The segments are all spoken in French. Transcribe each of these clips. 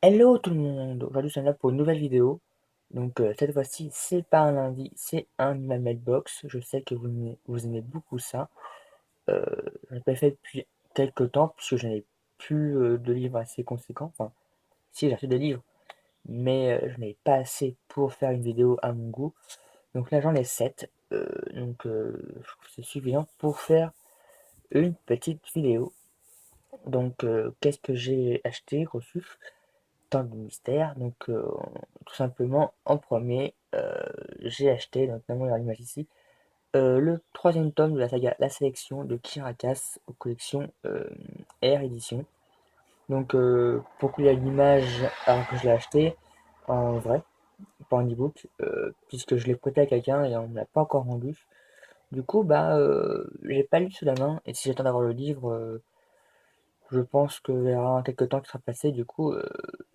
Hello tout le monde, aujourd'hui je suis là pour une nouvelle vidéo. Donc cette fois-ci c'est pas un lundi, c'est un Mailbox. Je sais que vous aimez beaucoup ça. Je l'ai pas fait depuis quelques temps puisque je n'ai plus de livres assez conséquents. Enfin, si j'ai acheté des livres, mais je n'avais pas assez pour faire une vidéo à mon goût. Donc là j'en ai 7. Je trouve que c'est suffisant pour faire une petite vidéo. Donc qu'est-ce que j'ai acheté, reçu? Tant de mystère. Donc, tout simplement, en premier, j'ai acheté, donc notamment dans l'image ici, le troisième tome de la saga La Sélection de Kirakas aux collections Air Édition. Donc, pourquoi il y a une image alors que je l'ai acheté en vrai, pas en e-book, puisque je l'ai prêté à quelqu'un et on ne l'a pas encore rendu. Du coup, bah, j'ai pas lu sous la main, et si j'attends d'avoir le livre, je pense qu'il y aura quelques temps qui sera passé, du coup,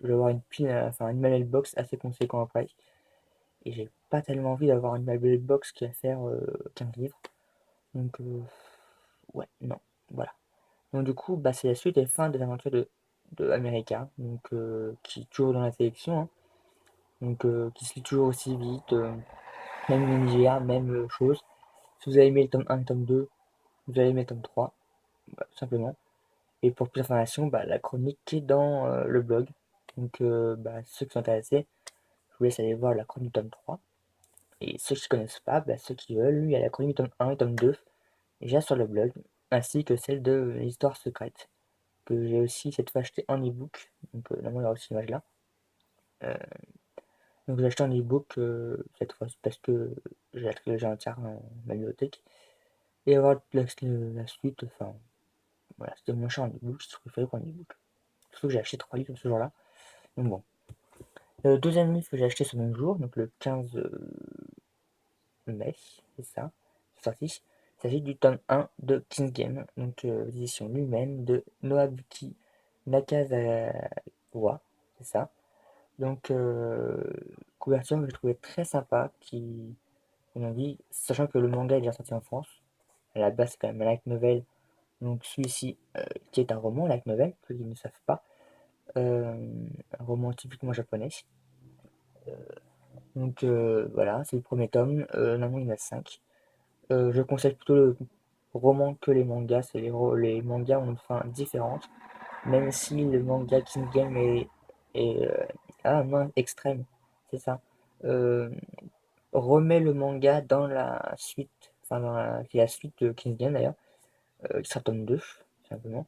je vais avoir une pile, enfin une mailbox assez conséquent après. Et j'ai pas tellement envie d'avoir une mailbox qui va faire 15 livres. Donc, ouais, non, voilà. Donc, du coup, bah, c'est la suite et fin des aventures de America, donc, qui est toujours dans la sélection, hein. Donc, qui se lit toujours aussi vite, même univers, même chose. Si vous avez aimé le tome 1 et le tome 2, vous allez aimer le tome 3, bah, tout simplement. Et pour plus d'informations, bah, la chronique est dans le blog. Donc, bah, ceux qui sont intéressés, je vous laisse aller voir la chronique du tome 3. Et ceux qui ne connaissent pas, bah, ceux qui veulent, lui, il y a la chronique tome 1 et tome 2, déjà sur le blog, ainsi que celle de l'histoire secrète, que j'ai aussi cette fois acheté en e-book. Donc, normalement, il y aura aussi l'image là. Euh, donc, j'ai acheté en e-book cette fois parce que j'ai acheté déjà un tiers en ma bibliothèque. Et avoir la suite, enfin, voilà, c'était moins cher en e-book, c'est ce que je préférais qu'en e-book. Surtout que j'ai acheté 3 livres ce jour-là. Donc, bon. Le deuxième livre que j'ai acheté ce même jour, donc le 15 mai, c'est ça, c'est sorti. Il s'agit du tome 1 de King's Game, donc l'édition Lumen de Noabuki Nakazawa, c'est ça. Donc, couverture que j'ai trouvé très sympa, qui, on a dit, sachant que le manga est déjà sorti en France, à la base c'est quand même un light novel, donc celui-ci, qui est un roman light novel, pour ceux qui ne savent pas, un roman typiquement japonais. Donc voilà, c'est le premier tome, normalement il y en a 5. Je conseille plutôt le roman que les mangas. Les mangas ont une fin différente. Même si le manga King Game est mince, extrême, c'est ça. Euh, Remet le manga dans la suite, enfin qui est la suite de King Game d'ailleurs, qui sera tome 2, simplement.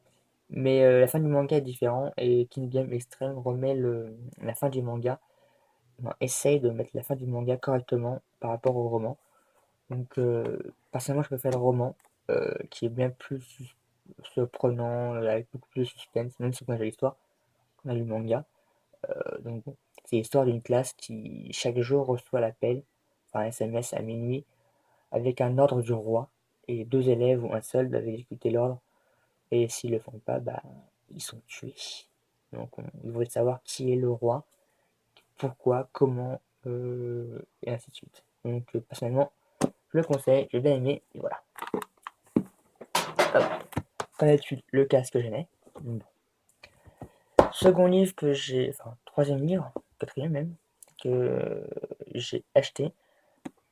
Mais la fin du manga est différente et King Game Extreme remet la fin du manga, enfin, essaye de mettre la fin du manga correctement par rapport au roman. Donc, personnellement, je préfère le roman, qui est bien plus surprenant, avec beaucoup plus de suspense, même si on a l'histoire, qu'on a le manga. Donc, bon, c'est l'histoire d'une classe qui, chaque jour, reçoit l'appel, par SMS à minuit, avec un ordre du roi, et deux élèves ou un seul doivent exécuter l'ordre, et s'ils le font pas, bah, ils sont tués. Donc, ils voudraient savoir qui est le roi, pourquoi, comment, et ainsi de suite. Donc, personnellement, je le conseille, j'ai bien aimé, et voilà. Comme d'habitude, le casque que j'aimais. Bon. Second livre que j'ai, enfin troisième livre, quatrième même, que j'ai acheté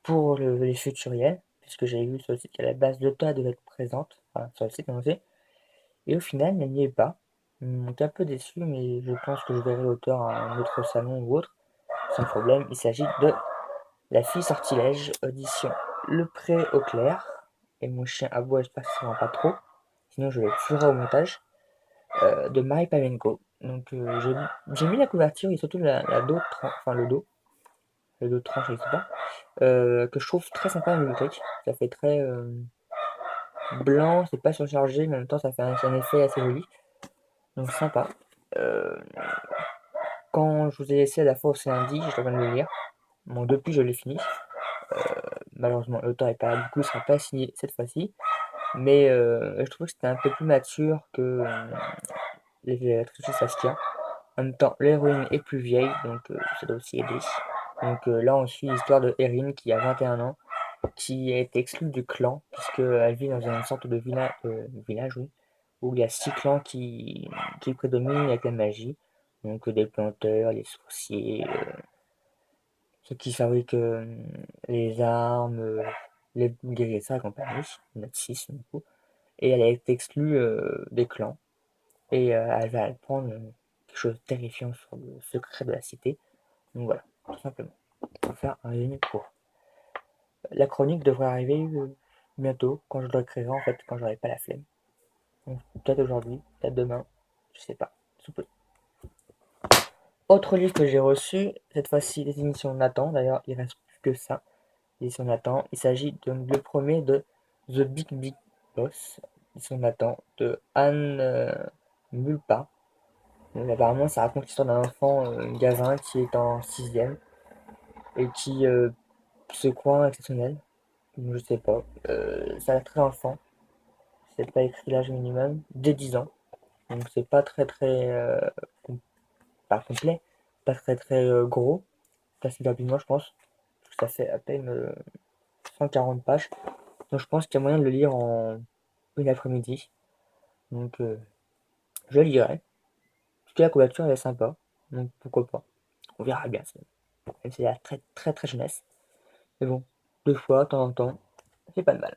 pour les futuriels, puisque j'avais vu sur le site qu'à la base l'auteur devait être présente, enfin sur le site annoncé, et au final elle n'y est pas. Donc un peu déçu, mais je pense que je verrai l'auteur à un autre salon ou autre, sans problème. Il s'agit de La fille sortilège, audition Le Pré au clair, et mon chien aboie, j'espère que ça ne va pas trop, sinon je le tuerai au montage. De Marie Pavenko. Donc j'ai mis la couverture et surtout la dos, enfin le dos tranche, je sais pas, que je trouve très sympa à la bibliothèque. Ça fait très blanc, c'est pas surchargé, mais en même temps ça fait un effet assez joli. Donc sympa. Euh, Quand je vous ai laissé à la fois au lundi, je dois de le lire. Bon, depuis je l'ai fini. Malheureusement, l'auteur est pas là, du coup il sera pas signé cette fois-ci. Mais je trouve que c'était un peu plus mature que les Tricky Saskia. En même temps, l'héroïne est plus vieille, donc ça doit aussi aider. Donc là, on suit l'histoire de Erin qui a 21 ans qui a été exclue du clan, puisqu'elle vit dans une sorte de village, oui, où il y a 6 clans qui prédominent avec la magie. Donc des planteurs, les sorciers, ceux qui fabriquent les armes, les guérisseurs et compagnie. Il y en a 6 du coup. Et elle a été exclue des clans. Et elle va apprendre quelque chose de terrifiant sur le secret de la cité. Donc voilà, tout simplement. Pour faire un résumé court. La chronique devrait arriver bientôt, quand je le créerai en fait, quand j'aurai pas la flemme. Donc peut-être aujourd'hui, peut-être demain, je sais pas. Sous peu. Autre livre que j'ai reçu, cette fois-ci les émissions Nathan, d'ailleurs il reste plus que ça, les émissions Nathan. Il s'agit de le premier de The Big Big Boss, édition Nathan, de Anne Mulpa. Donc, apparemment ça raconte l'histoire d'un enfant, gavin qui est en sixième et qui se croit exceptionnel. Je sais pas. Ça a l'air très enfant. C'est pas écrit l'âge minimum. Dès 10 ans. Donc c'est pas très très pas complet. Pas très très gros. Passé rapidement je pense. Parce que ça fait à peine 140 pages. Donc je pense qu'il y a moyen de le lire en une après-midi. Donc je le lirai. Parce que la couverture elle est sympa. Donc pourquoi pas. On verra bien. Même si elle est très très très jeunesse. Mais bon, deux fois, de temps en temps, c'est pas de mal.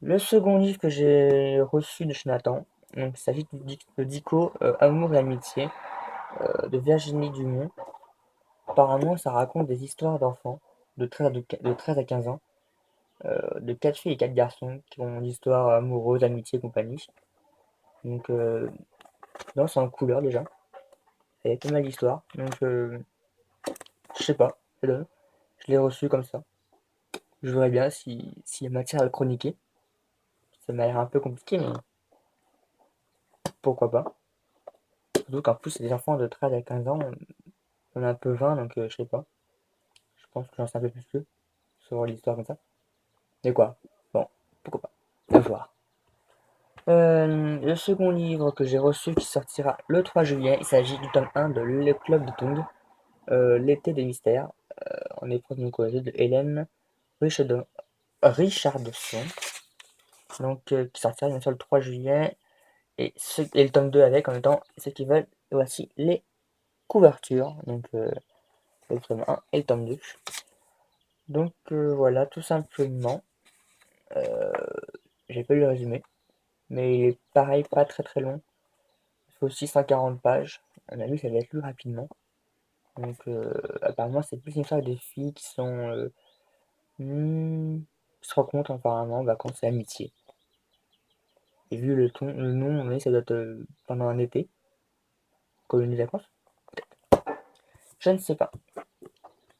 Le second livre que j'ai reçu de chez Nathan, donc, il s'agit de Dico, Amour et amitié, de Virginie Dumont. Apparemment, ça raconte des histoires d'enfants de 13 à 15 ans, de 4 filles et 4 garçons qui ont une histoire amoureuse, amitié et compagnie. Donc, non, c'est en couleur déjà. Il y a pas mal d'histoires. Donc, je sais pas, je l'ai reçu comme ça. Je verrai bien s'il y a matière à le chroniquer. Ça m'a l'air un peu compliqué, mais pourquoi pas. Surtout qu'en plus, c'est des enfants de 13 à 15 ans. On a un peu 20, donc je sais pas. Je pense que j'en sais un peu plus qu'eux sur l'histoire comme ça. Mais quoi? Bon, pourquoi pas. À voir. Le second livre que j'ai reçu qui sortira le 3 juillet, il s'agit du tome 1 de Le Club de Tung, L'été des mystères, en épreuve de collège de Hélène Richardson. Donc, qui sortira bien sûr le 3 juillet. Et le tome 2 avec en même temps, ceux qui veulent, voici les couvertures. Donc, le tome 1 et le tome 2. Donc voilà, tout simplement. Euh, j'ai pas lu le résumé, mais il est pareil, pas très très long. Il faut aussi 140 pages. On a vu que ça va être lu rapidement. Donc apparemment, c'est plus une histoire des filles qui sont qui se rencontrent apparemment en vacances et amitié. Et vu le nom, ça doit être pendant un été, colonie de vacances. Je ne sais pas.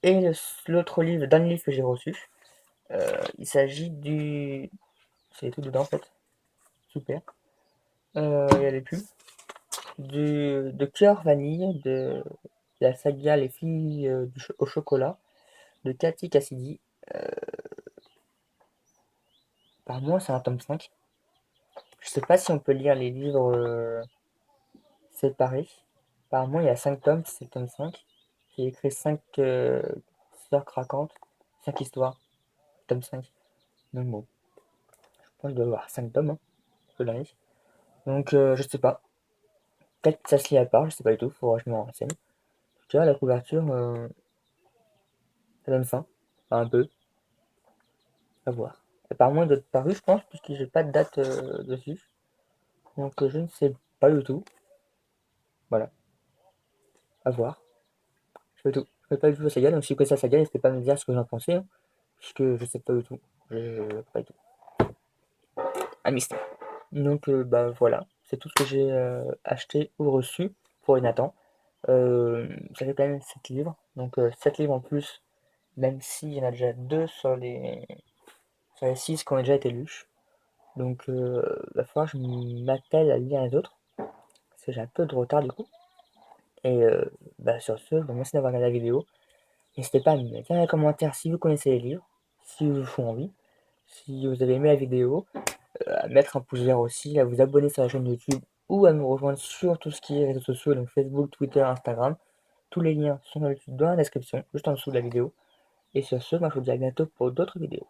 Et l'autre livre, le dernier livre que j'ai reçu, il s'agit du. C'est tout dedans en fait. Super. Il y a les pubs. De Cœur Vanille, de la saga Les filles au chocolat, de Cathy Cassidy. Par moi, c'est un tome 5. Je sais pas si on peut lire les livres séparés. Apparemment, il y a 5 tomes, c'est le tome 5. J'ai écrit 5 histoires craquantes, 5 histoires, tome 5. Donc bon, je pense qu'il doit y avoir 5 tomes, hein, ce dernier. Donc je sais pas. Peut-être que ça se lit à part, je sais pas du tout, faudra que je me renseigne. Tu vois, la couverture, ça donne faim. Enfin, un peu, à voir. Apparemment, il doit être paru, je pense, puisque j'ai pas de date dessus. Donc je ne sais pas du tout. Voilà, à voir. Je fais tout. Je fais pas du tout la saga, donc si vous connaissez la saga, n'hésitez pas à me dire ce que vous en pensez, hein, puisque je sais pas du tout. Pas du tout. Un mystère. Donc bah voilà, c'est tout ce que j'ai acheté ou reçu pour Nathan. Ça fait quand même 7 livres, donc 7 livres en plus, même s'il y en a déjà 2 sur les 6 qui ont déjà été lus. Donc va falloir que je m'attelle à lire les autres, parce que j'ai un peu de retard du coup. Et bah, sur ce, bah, merci d'avoir regardé la vidéo. N'hésitez pas à me mettre dans les commentaires si vous connaissez les livres, si vous font envie, si vous avez aimé la vidéo, à mettre un pouce vert aussi, à vous abonner sur la chaîne YouTube ou à nous rejoindre sur tout ce qui est réseaux sociaux, donc Facebook, Twitter, Instagram. Tous les liens sont dans la description, juste en dessous de la vidéo. Et sur ce, moi je vous dis à bientôt pour d'autres vidéos.